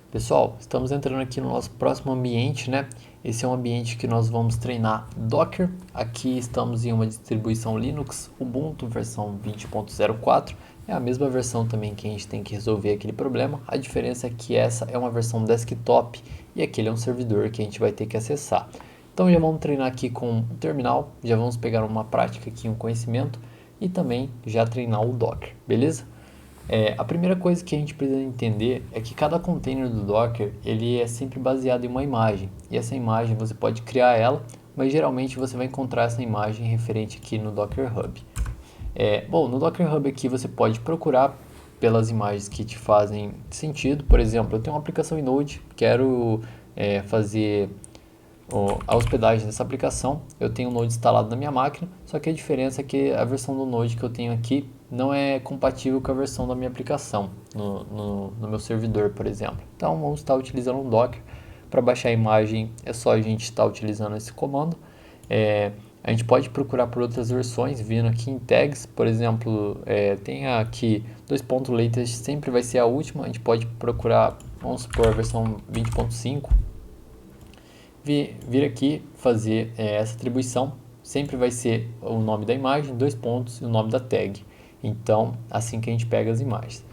Pessoal, estamos entrando aqui no nosso próximo ambiente, né? Esse é um ambiente que nós vamos treinar Docker. Aqui estamos em uma distribuição Linux, Ubuntu versão 20.04. É a mesma versão também que a gente tem que resolver aquele problema. A diferença é que essa é uma versão desktop e aquele é um servidor que a gente vai ter que acessar. Então já vamos treinar aqui com o terminal, já vamos pegar uma prática aqui, um conhecimento e também já treinar o Docker, beleza? A primeira coisa que a gente precisa entender é que cada container do Docker ele é sempre baseado em uma imagem e essa imagem você pode criar ela, mas geralmente você vai encontrar essa imagem referente aqui no Docker Hub. Bom, no Docker Hub aqui você pode procurar pelas imagens que te fazem sentido. Por exemplo, eu tenho uma aplicação em Node, quero fazer a hospedagem dessa aplicação. Eu tenho o Node instalado na minha máquina, só que a diferença é que a versão do Node que eu tenho aqui não é compatível com a versão da minha aplicação no meu servidor, por exemplo. Então vamos estar utilizando um Docker. Para baixar a imagem é só a gente estar utilizando esse comando. A gente pode procurar por outras versões, vindo aqui em tags, por exemplo, tem aqui .latest, sempre vai ser a última. A gente pode procurar, vamos supor, a versão 20.5. Vir aqui, fazer essa atribuição, sempre vai ser o nome da imagem, dois pontos e o nome da tag. Então, assim que a gente pega as imagens.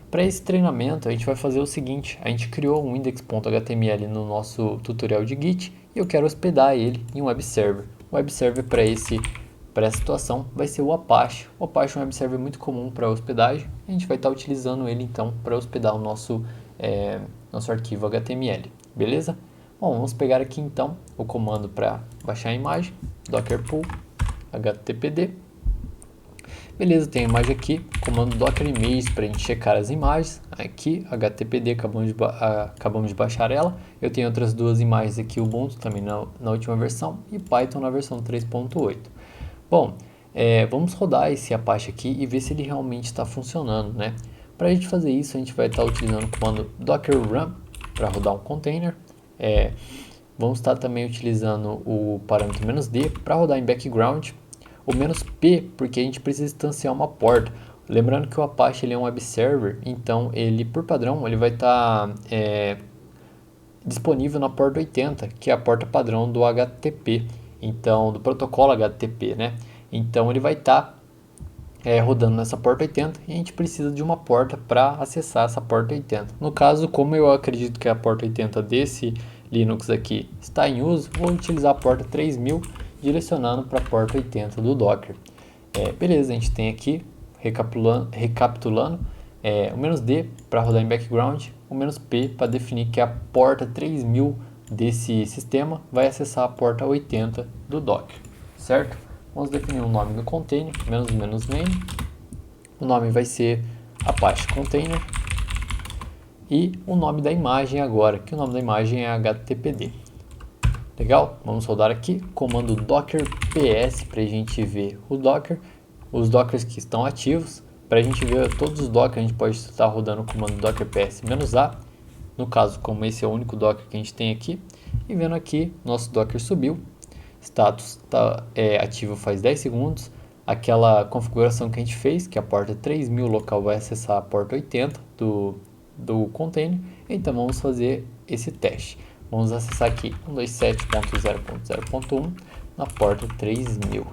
Para esse treinamento, a gente vai fazer o seguinte, a gente criou um index.html no nosso tutorial de Git e eu quero hospedar ele em um web server. O web server para essa situação vai ser o Apache. O Apache é um web server muito comum para hospedagem. A gente vai estar utilizando ele então para hospedar o nosso arquivo HTML, beleza? Bom, vamos pegar aqui então o comando para baixar a imagem, docker pull httpd. Beleza, tem a imagem aqui, comando docker images para a gente checar as imagens. Aqui, httpd, acabamos de baixar ela. Eu tenho outras duas imagens aqui, Ubuntu também na última versão e Python na versão 3.8. Bom, vamos rodar esse Apache aqui e ver se ele realmente está funcionando, né? Para a gente fazer isso, a gente vai estar utilizando o comando docker run para rodar um container. Vamos estar também utilizando o parâmetro "-d" para rodar em background, o "-p" porque a gente precisa instanciar uma porta. Lembrando que o Apache ele é um web server, então ele por padrão ele vai estar disponível na porta 80, que é a porta padrão do HTTP, então do protocolo HTTP, né? Então ele vai estar rodando nessa porta 80 e a gente precisa de uma porta para acessar essa porta 80. No caso, como eu acredito que a porta 80 desse Linux aqui está em uso, vou utilizar a porta 3000 direcionando para a porta 80 do Docker. Beleza, a gente tem aqui, recapitulando, o "-d" para rodar em background, o "-p" para definir que a porta 3000 desse sistema vai acessar a porta 80 do Docker, certo? Vamos definir o nome do container, "-name", o nome vai ser Apache Container, e o nome da imagem agora, que o nome da imagem é httpd. Legal? Vamos rodar aqui, comando docker ps para a gente ver o Docker, os Dockers que estão ativos. Para a gente ver todos os Dockers, a gente pode estar rodando o comando docker ps "-a", no caso, como esse é o único Docker que a gente tem aqui, e vendo aqui, nosso Docker subiu, status está ativo faz 10 segundos, aquela configuração que a gente fez, que a porta 3000 local vai acessar a porta 80 do container, então vamos fazer esse teste. Vamos acessar aqui 127.0.0.1 na porta 3000.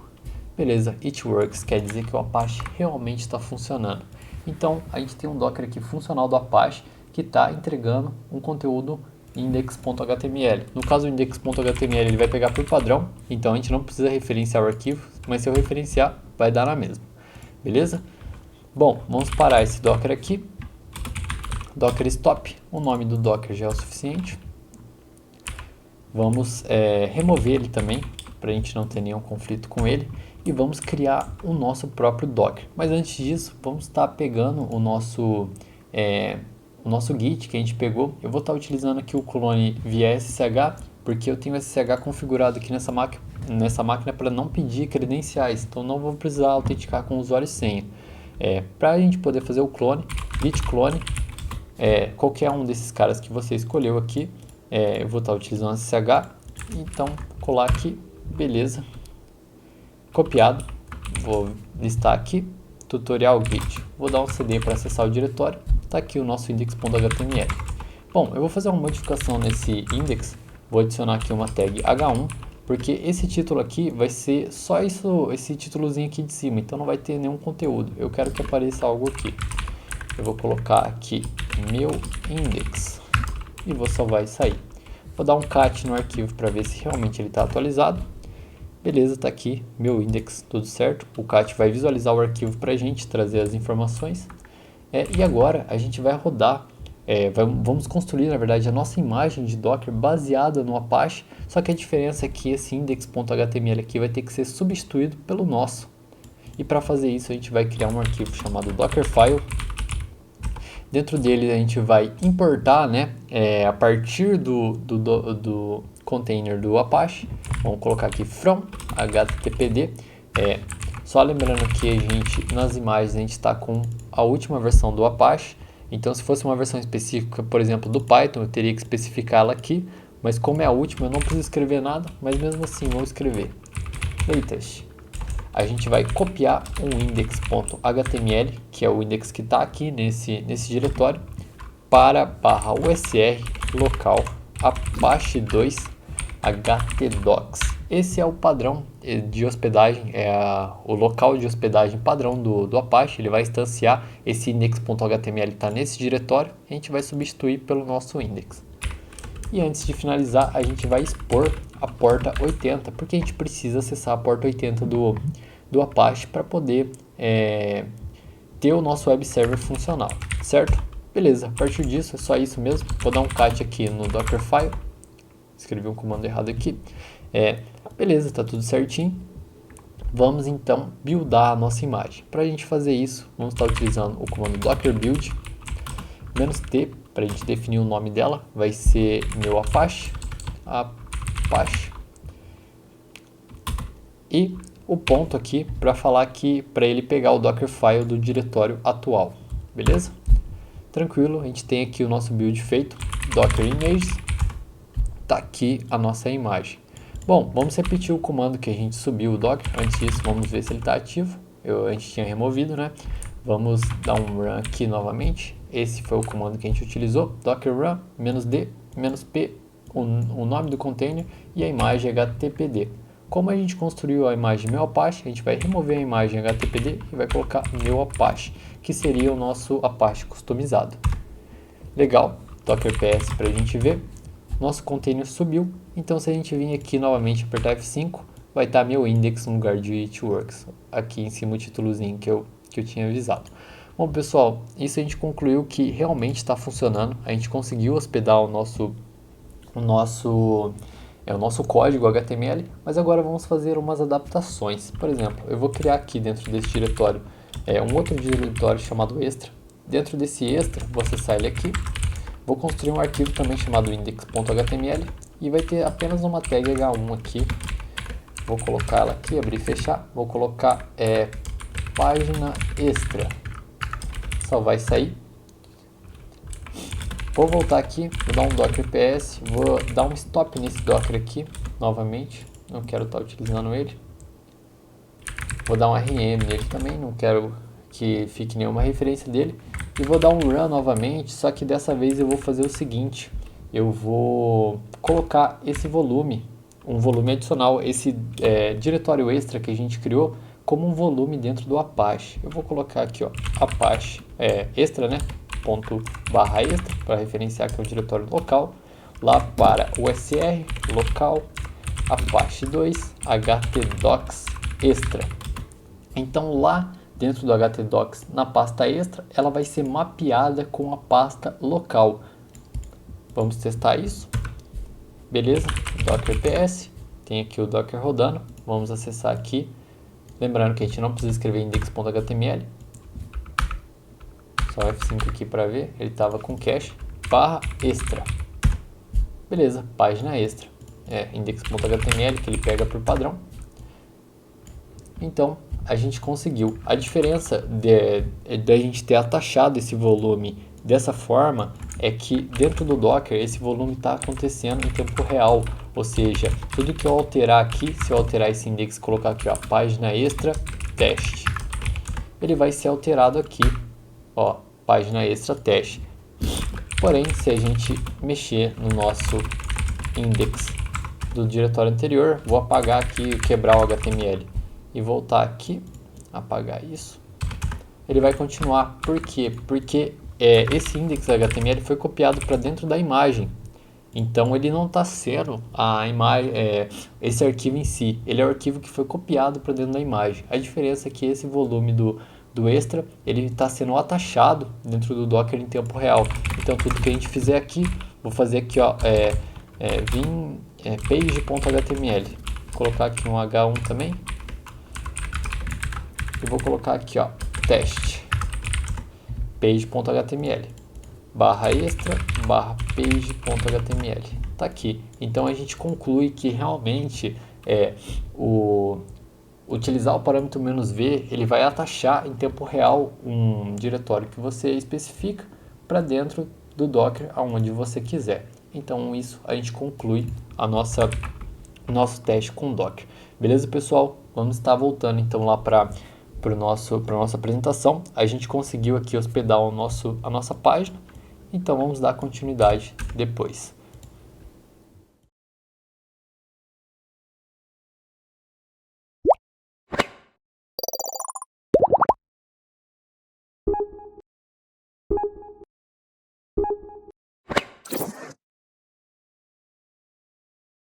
Beleza, it works, quer dizer que o Apache realmente está funcionando. Então a gente tem um Docker aqui funcional do Apache que está entregando um conteúdo index.html. No caso, o index.html ele vai pegar por padrão, então a gente não precisa referenciar o arquivo, mas se eu referenciar, vai dar na mesma. Beleza? Bom, vamos parar esse Docker aqui. Docker stop, o nome do Docker já é o suficiente. Vamos remover ele também, para a gente não ter nenhum conflito com ele. E vamos criar o nosso próprio Docker. Mas antes disso, vamos estar pegando o nosso Git que a gente pegou. Eu vou estar utilizando aqui o clone via SSH, porque eu tenho SSH configurado aqui nessa máquina para não pedir credenciais. Então não vou precisar autenticar com usuário e senha. Para a gente poder fazer o clone, git clone, qualquer um desses caras que você escolheu aqui, eu vou estar utilizando SSH, então colar aqui, beleza, copiado, vou listar aqui, tutorial git, vou dar um cd para acessar o diretório, está aqui o nosso index.html. Bom, eu vou fazer uma modificação nesse index, vou adicionar aqui uma tag h1, porque esse título aqui vai ser só isso, esse títulozinho aqui de cima, então não vai ter nenhum conteúdo. Eu quero que apareça algo aqui. Eu vou colocar aqui meu index e vou salvar e sair. Vou dar um cat no arquivo para ver se realmente ele está atualizado. Beleza, está aqui meu index, tudo certo. O cat vai visualizar o arquivo para a gente, trazer as informações. E agora a gente vai rodar, vamos construir na verdade a nossa imagem de Docker baseada no Apache, só que a diferença é que esse index.html aqui vai ter que ser substituído pelo nosso. E para fazer isso a gente vai criar um arquivo chamado Dockerfile. Dentro dele a gente vai importar, né, a partir do container do Apache. Vamos colocar aqui from httpd. Só lembrando que a gente, nas imagens, a gente está com a última versão do Apache. Então, se fosse uma versão específica, por exemplo, do Python, eu teria que especificar ela aqui. Mas como é a última, eu não preciso escrever nada. Mas mesmo assim, vou escrever latest. A gente vai copiar um index.html, que é o index que está aqui nesse diretório, para /usr local apache 2 htdocs. Esse é o padrão de hospedagem, o local de hospedagem padrão do Apache. Ele vai instanciar esse index.html, está nesse diretório, e a gente vai substituir pelo nosso index. E antes de finalizar, a gente vai expor a porta 80, porque a gente precisa acessar a porta 80 do Apache para poder ter o nosso web server funcional, certo? Beleza, a partir disso é só isso mesmo. Vou dar um cat aqui no Dockerfile, escrevi um comando errado aqui. Beleza, está tudo certinho. Vamos então buildar a nossa imagem. Para a gente fazer isso, vamos estar utilizando o comando docker build -t, para a gente definir o nome dela, vai ser meu Apache. E o ponto aqui para falar que para ele pegar o Dockerfile do diretório atual, beleza? Tranquilo, a gente tem aqui o nosso build feito, docker images, tá aqui a nossa imagem. Bom, vamos repetir o comando que a gente subiu o Docker. Antes disso, vamos ver se ele está ativo. A gente tinha removido, né? Vamos dar um run aqui novamente. Esse foi o comando que a gente utilizou, docker run -d -p, o nome do container e a imagem httpd. Como a gente construiu a imagem meu Apache, a gente vai remover a imagem httpd e vai colocar meu Apache, que seria o nosso Apache customizado. Legal, docker ps para a gente ver. Nosso container subiu, então se a gente vir aqui novamente apertar F5, vai estar meu index no lugar de it works, aqui em cima o títulozinho que eu tinha avisado. Bom pessoal, isso a gente concluiu que realmente está funcionando, a gente conseguiu hospedar o nosso código HTML, mas agora vamos fazer umas adaptações. Por exemplo, eu vou criar aqui dentro desse diretório um outro diretório chamado extra. Dentro desse extra, vou acessar ele aqui, vou construir um arquivo também chamado index.html e vai ter apenas uma tag h1 aqui. Vou colocar ela aqui, abrir e fechar. Vou colocar página extra. Salvar e sair. Vou voltar aqui, vou dar um docker ps, vou dar um stop nesse docker aqui, novamente, não quero estar utilizando ele. Vou dar um rm nele também, não quero que fique nenhuma referência dele. E vou dar um run novamente, só que dessa vez eu vou fazer o seguinte, eu vou colocar esse volume, um volume adicional, esse diretório extra que a gente criou, como um volume dentro do Apache. Eu vou colocar aqui, ó, Apache extra, né? /extra, para referenciar que é o diretório local, lá para usr local apache 2 htdocs extra. Então lá dentro do htdocs, na pasta extra, ela vai ser mapeada com a pasta local. Vamos testar isso. Beleza? Docker ps, tem aqui o Docker rodando, vamos acessar aqui. Lembrando que a gente não precisa escrever index.html. Só F5 aqui para ver, ele estava com cache, /extra. Beleza, página extra. Index.html que ele pega por padrão. Então, a gente conseguiu. A diferença da gente ter atachado esse volume dessa forma é que dentro do Docker esse volume está acontecendo em tempo real. Ou seja, tudo que eu alterar aqui, se eu alterar esse index e colocar aqui, ó, página extra teste, ele vai ser alterado aqui. Ó, página extra teste. Porém, se a gente mexer no nosso index do diretório anterior, vou apagar aqui, quebrar o HTML e voltar aqui, apagar isso, ele vai continuar. Por quê? Porque esse index HTML foi copiado para dentro da imagem. Então ele não está sendo a imagem, esse arquivo em si, ele é o arquivo que foi copiado para dentro da imagem. A diferença é que esse volume do extra, ele está sendo atachado dentro do Docker em tempo real. Então tudo que a gente fizer aqui, vou fazer aqui, ó, page.html, vou colocar aqui um H1 também, e vou colocar aqui, ó, teste, page.html, barra extra, barra page.html, tá aqui. Então a gente conclui que realmente utilizar o parâmetro "-v", ele vai atachar em tempo real um diretório que você especifica para dentro do Docker, aonde você quiser. Então isso a gente conclui o nosso teste com o Docker. Beleza, pessoal? Vamos estar voltando então lá para nossa apresentação. A gente conseguiu aqui hospedar a nossa página, então vamos dar continuidade depois.